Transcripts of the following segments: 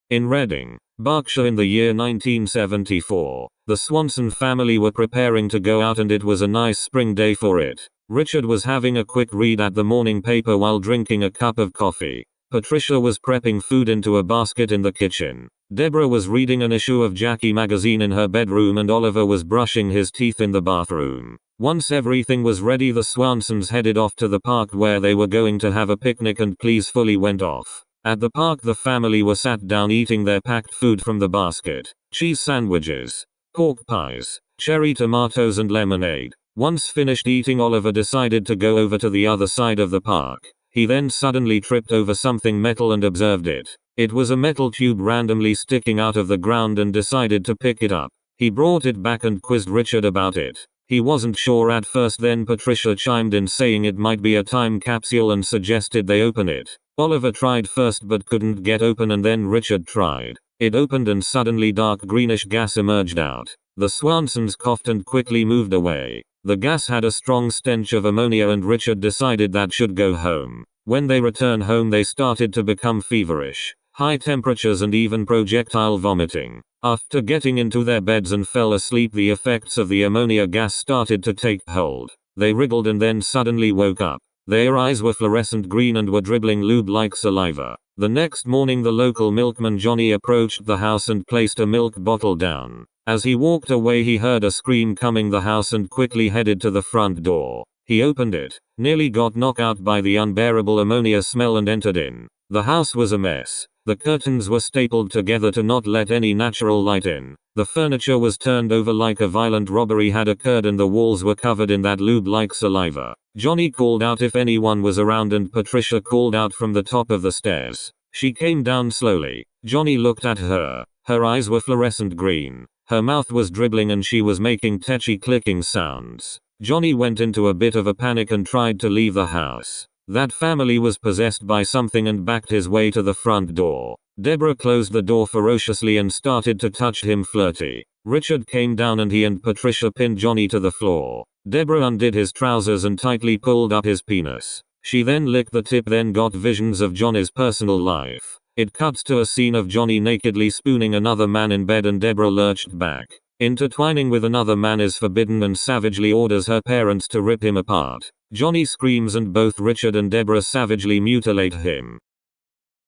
In Reading, Berkshire in the year 1974, the Swanson family were preparing to go out and it was a nice spring day for it. Richard was having a quick read at the morning paper while drinking a cup of coffee. Patricia was prepping food into a basket in the kitchen. Deborah was reading an issue of Jackie magazine in her bedroom and Oliver was brushing his teeth in the bathroom. Once everything was ready, the Swansons headed off to the park where they were going to have a picnic and fully went off. At the park the family were sat down eating their packed food from the basket. Cheese sandwiches, pork pies, cherry tomatoes and lemonade. Once finished eating, Oliver decided to go over to the other side of the park. He then suddenly tripped over something metal and observed it. It was a metal tube randomly sticking out of the ground and decided to pick it up. He brought it back and quizzed Richard about it. He wasn't sure at first, then Patricia chimed in saying it might be a time capsule and suggested they open it. Oliver tried first but couldn't get open and then Richard tried. It opened and suddenly dark greenish gas emerged out. The Swansons coughed and quickly moved away. The gas had a strong stench of ammonia and Richard decided that should go home. When they returned home they started to become feverish. High temperatures and even projectile vomiting. After getting into their beds and fell asleep, the effects of the ammonia gas started to take hold. They wriggled and then suddenly woke up. Their eyes were fluorescent green and were dribbling lube like saliva. The next morning the local milkman Johnny approached the house and placed a milk bottle down. As he walked away he heard a scream coming the house and quickly headed to the front door. He opened it, nearly got knocked out by the unbearable ammonia smell and entered in. The house was a mess. The curtains were stapled together to not let any natural light in. The furniture was turned over like a violent robbery had occurred and the walls were covered in that lube like saliva. Johnny called out if anyone was around and Patricia called out from the top of the stairs. She came down slowly. Johnny looked at her. Her eyes were fluorescent green. Her mouth was dribbling and she was making tetchy clicking sounds. Johnny went into a bit of a panic and tried to leave the house. That family was possessed by something and backed his way to the front door. Deborah closed the door ferociously and started to touch him flirty. Richard came down and he and Patricia pinned Johnny to the floor. Deborah undid his trousers and tightly pulled up his penis. She then licked the tip, then got visions of Johnny's personal life. It cuts to a scene of Johnny nakedly spooning another man in bed and Deborah lurched back. Intertwining with another man is forbidden and savagely orders her parents to rip him apart. Johnny screams and both Richard and Deborah savagely mutilate him.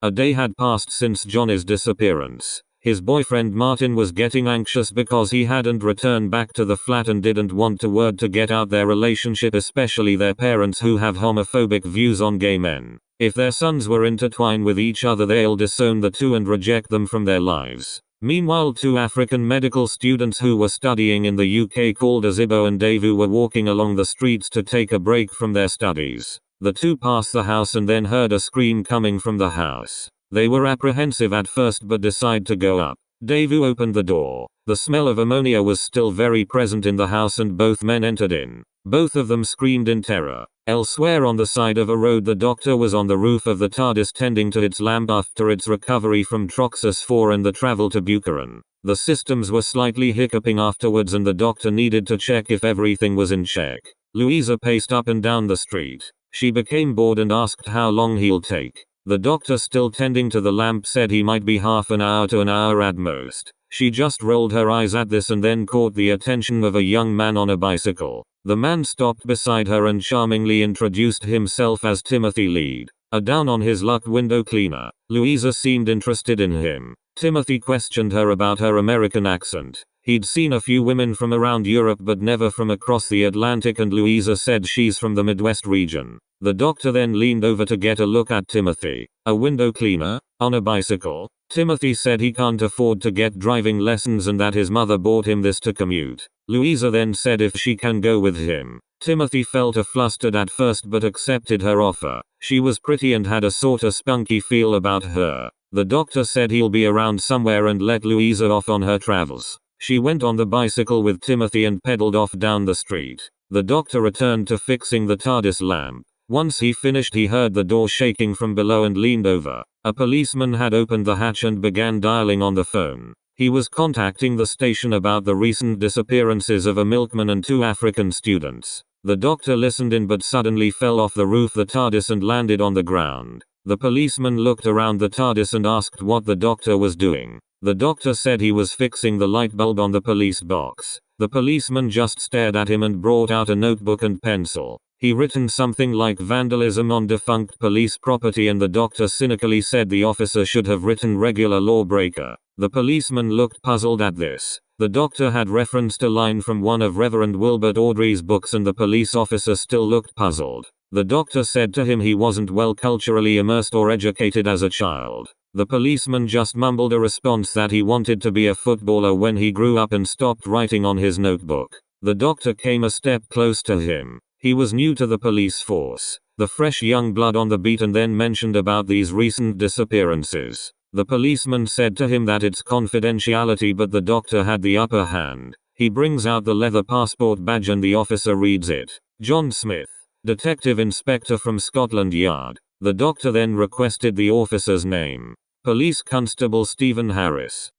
A day had passed since Johnny's disappearance. His boyfriend Martin was getting anxious because he hadn't returned back to the flat and didn't want the word to get out their relationship, especially their parents who have homophobic views on gay men. If their sons were intertwined with each other they'll disown the two and reject them from their lives. Meanwhile, two African medical students who were studying in the UK called Azibo and Davu were walking along the streets to take a break from their studies. The two passed the house and then heard a scream coming from the house. They were apprehensive at first but decided to go up. Davu opened the door. The smell of ammonia was still very present in the house and both men entered in. Both of them screamed in terror. Elsewhere on the side of a road the doctor was on the roof of the TARDIS tending to its lamp after its recovery from Troxus 4 and the travel to Buchanan. The systems were slightly hiccuping afterwards and the doctor needed to check if everything was in check. Louisa paced up and down the street. She became bored and asked how long he'll take. The doctor, still tending to the lamp, said he might be half an hour to an hour at most. She just rolled her eyes at this and then caught the attention of a young man on a bicycle. The man stopped beside her and charmingly introduced himself as Timothy Lead. A down on his luck window cleaner. Louisa seemed interested in him. Timothy questioned her about her American accent. He'd seen a few women from around Europe but never from across the Atlantic, and Louisa said she's from the Midwest region. The doctor then leaned over to get a look at Timothy. A window cleaner? On a bicycle? Timothy said he can't afford to get driving lessons and that his mother bought him this to commute. Louisa then said if she can go with him. Timothy felt flustered at first but accepted her offer. She was pretty and had a sorta spunky feel about her. The doctor said he'll be around somewhere and let Louisa off on her travels. She went on the bicycle with Timothy and pedaled off down the street. The doctor returned to fixing the TARDIS lamp. Once he finished he heard the door shaking from below and leaned over. A policeman had opened the hatch and began dialing on the phone. He was contacting the station about the recent disappearances of a milkman and two African students. The doctor listened in but suddenly fell off the roof the TARDIS and landed on the ground. The policeman looked around the TARDIS and asked what the doctor was doing. The doctor said he was fixing the light bulb on the police box. The policeman just stared at him and brought out a notebook and pencil. He written something like vandalism on defunct police property, and the doctor cynically said the officer should have written regular lawbreaker. The policeman looked puzzled at this. The doctor had referenced a line from one of Reverend Wilbert Awdry's books, and the police officer still looked puzzled. The doctor said to him he wasn't well culturally immersed or educated as a child. The policeman just mumbled a response that he wanted to be a footballer when he grew up and stopped writing on his notebook. The doctor came a step close to him. He was new to the police force, the fresh young blood on the beat, and then mentioned about these recent disappearances. The policeman said to him that it's confidentiality, but the doctor had the upper hand. He brings out the leather passport badge and the officer reads it. John Smith, Detective Inspector from Scotland Yard. The doctor then requested the officer's name. Police Constable Stephen Harris.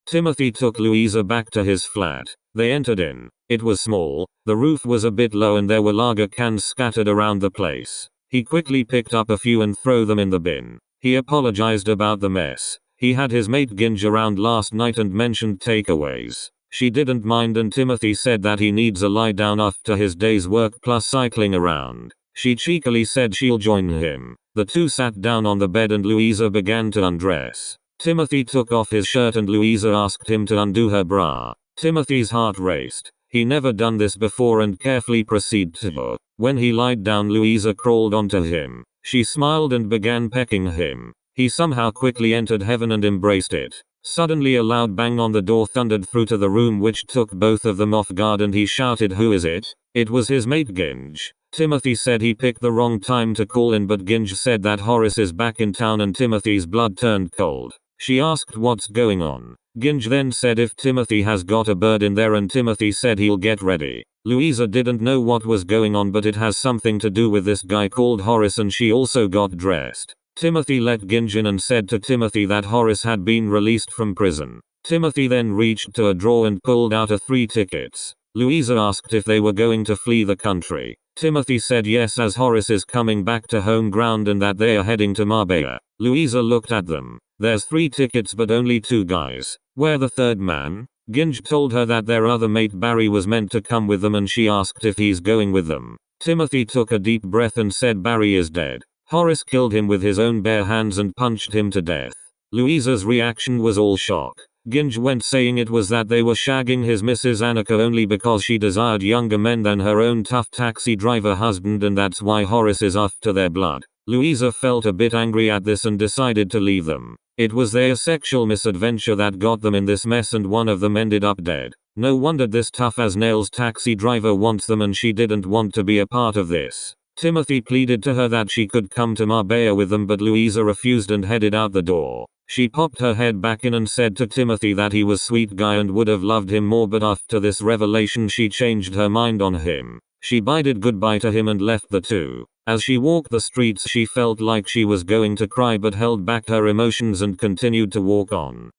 Timothy took Louisa back to his flat. They entered in. It was small, the roof was a bit low, and there were lager cans scattered around the place. He quickly picked up a few and threw them in the bin. He apologized about the mess. He had his mate Ginge around last night and mentioned takeaways. She didn't mind, and Timothy said that he needs a lie down after his day's work plus cycling around. She cheekily said she'll join him. The two sat down on the bed and Louisa began to undress. Timothy took off his shirt and Louisa asked him to undo her bra. Timothy's heart raced. He never done this before and carefully proceeded to. When he lied down, Louisa crawled onto him. She smiled and began pecking him. He somehow quickly entered heaven and embraced it. Suddenly a loud bang on the door thundered through to the room, which took both of them off guard, and he shouted, "Who is it?" It was his mate Ginge. Timothy said he picked the wrong time to call in, but Ginge said that Horace is back in town, and Timothy's blood turned cold. She asked what's going on. Ginge then said if Timothy has got a bird in there, and Timothy said he'll get ready. Louisa didn't know what was going on, but it has something to do with this guy called Horace, and she also got dressed. Timothy let Ginge in and said to Timothy that Horace had been released from prison. Timothy then reached to a drawer and pulled out 3 tickets. Louisa asked if they were going to flee the country. Timothy said yes, as Horace is coming back to home ground and that they are heading to Marbella. Louisa looked at them. There's 3 tickets but only 2 guys. Where the third man? Ginge told her that their other mate Barry was meant to come with them, and she asked if he's going with them. Timothy took a deep breath and said Barry is dead. Horace killed him with his own bare hands and punched him to death. Louisa's reaction was all shock. Ginge went saying it was that they were shagging his Mrs. Annika only because she desired younger men than her own tough taxi driver husband, and that's why Horace is after their blood. Louisa felt a bit angry at this and decided to leave them. It was their sexual misadventure that got them in this mess, and one of them ended up dead. No wonder this tough as nails taxi driver wants them, and she didn't want to be a part of this. Timothy pleaded to her that she could come to Marbella with them, but Louisa refused and headed out the door. She popped her head back in and said to Timothy that he was a sweet guy and would have loved him more, but after this revelation she changed her mind on him. She bided goodbye to him and left the two. As she walked the streets she felt like she was going to cry, but held back her emotions and continued to walk on.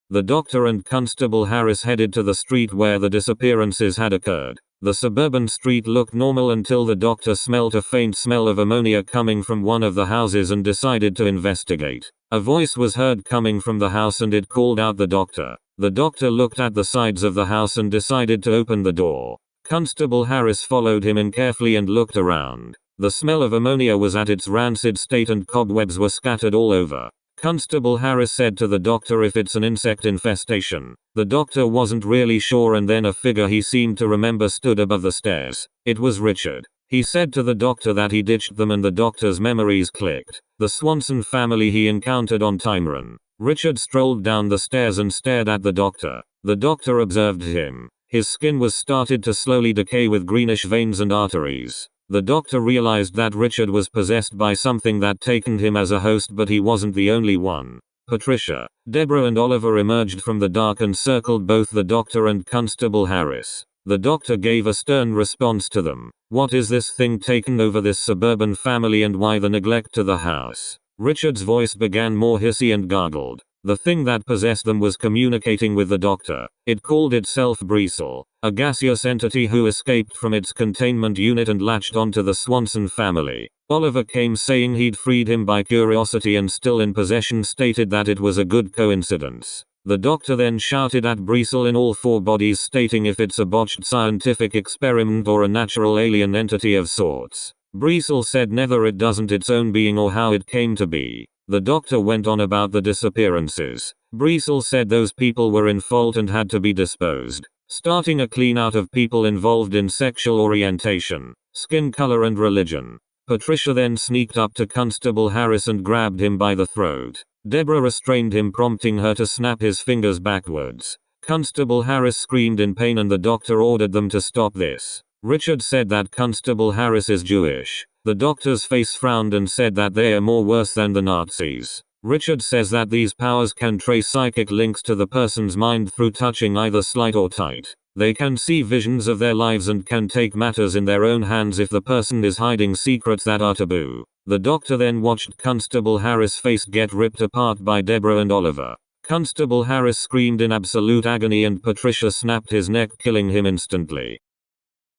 The doctor and Constable Harris headed to the street where the disappearances had occurred. The suburban street looked normal until the doctor smelled a faint smell of ammonia coming from one of the houses and decided to investigate. A voice was heard coming from the house and it called out the doctor. The doctor looked at the sides of the house and decided to open the door. Constable Harris followed him in carefully and looked around. The smell of ammonia was at its rancid state and cobwebs were scattered all over. Constable Harris said to the doctor if it's an insect infestation. The doctor wasn't really sure, and then a figure he seemed to remember stood above the stairs. It was Richard. He said to the doctor that he ditched them, and the doctor's memories clicked. The Swanson family he encountered on Timeron. Richard strolled down the stairs and stared at the doctor. The doctor observed him. His skin was started to slowly decay with greenish veins and arteries. The doctor realized that Richard was possessed by something that taken him as a host, but he wasn't the only one. Patricia, Deborah and Oliver emerged from the dark and circled both the doctor and Constable Harris. The doctor gave a stern response to them. What is this thing taken over this suburban family, and why the neglect to the house? Richard's voice began more hissy and gargled. The thing that possessed them was communicating with the doctor. It called itself Breesel, a gaseous entity who escaped from its containment unit and latched onto the Swanson family. Oliver came saying he'd freed him by curiosity and still in possession stated that it was a good coincidence. The doctor then shouted at Breesel in all four bodies stating if it's a botched scientific experiment or a natural alien entity of sorts. Breesel said neither, it doesn't its own being or how it came to be. The doctor went on about the disappearances. Breesel said those people were in fault and had to be disposed, starting a clean out of people involved in sexual orientation, skin color and religion. Patricia then sneaked up to Constable Harris and grabbed him by the throat. Deborah restrained him, prompting her to snap his fingers backwards. Constable Harris screamed in pain and the doctor ordered them to stop this. Richard said that Constable Harris is Jewish. The doctor's face frowned and said that they are more worse than the Nazis. Richard says that these powers can trace psychic links to the person's mind through touching either slight or tight. They can see visions of their lives and can take matters in their own hands if the person is hiding secrets that are taboo. The doctor then watched Constable Harris' face get ripped apart by Deborah and Oliver. Constable Harris screamed in absolute agony and Patricia snapped his neck, killing him instantly.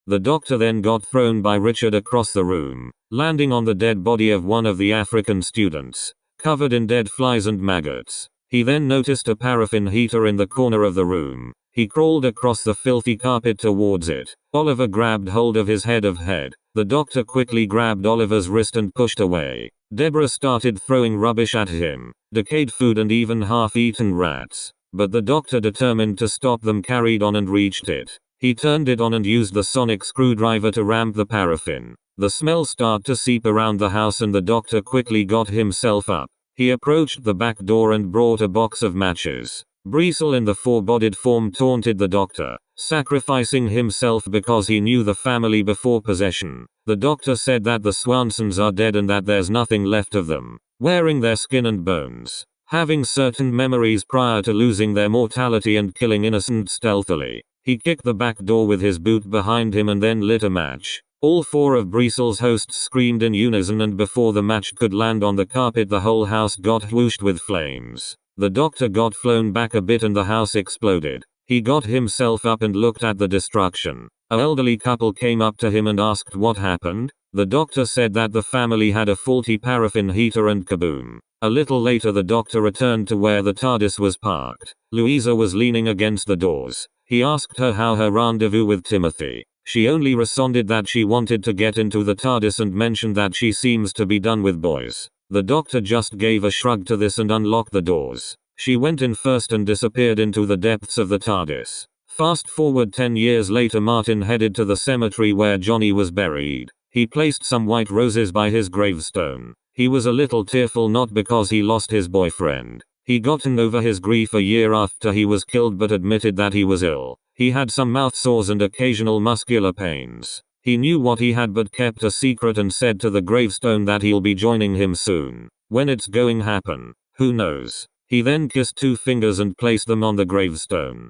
The doctor then got thrown by Richard across the room, landing on the dead body of one of the African students, covered in dead flies and maggots. He then noticed a paraffin heater in the corner of the room. He crawled across the filthy carpet towards it. Oliver grabbed hold of his head. The doctor quickly grabbed Oliver's wrist and pushed away. Deborah started throwing rubbish at him, decayed food and even half-eaten rats. But the doctor, determined to stop them, carried on and reached it. He turned it on and used the sonic screwdriver to ramp the paraffin. The smell started to seep around the house and the doctor quickly got himself up. He approached the back door and brought a box of matches. Breesel in the four-bodied form taunted the doctor, sacrificing himself because he knew the family before possession. The doctor said that the Swansons are dead and that there's nothing left of them, wearing their skin and bones, having certain memories prior to losing their mortality and killing innocents stealthily. He kicked the back door with his boot behind him and then lit a match. All four of Breesel's hosts screamed in unison and before the match could land on the carpet the whole house got whooshed with flames. The doctor got flown back a bit and the house exploded. He got himself up and looked at the destruction. An elderly couple came up to him and asked what happened. The doctor said that the family had a faulty paraffin heater and kaboom. A little later the doctor returned to where the TARDIS was parked. Louisa was leaning against the doors. He asked her how her rendezvous with Timothy. She only responded that she wanted to get into the TARDIS and mentioned that she seems to be done with boys. The doctor just gave a shrug to this and unlocked the doors. She went in first and disappeared into the depths of the TARDIS. Fast forward 10 years later, Martin headed to the cemetery where Johnny was buried. He placed some white roses by his gravestone. He was a little tearful, not because he lost his boyfriend. He'd gotten over his grief a year after he was killed but admitted that he was ill. He had some mouth sores and occasional muscular pains. He knew what he had but kept a secret and said to the gravestone that he'll be joining him soon. When it's going to happen, who knows? He then kissed 2 fingers and placed them on the gravestone.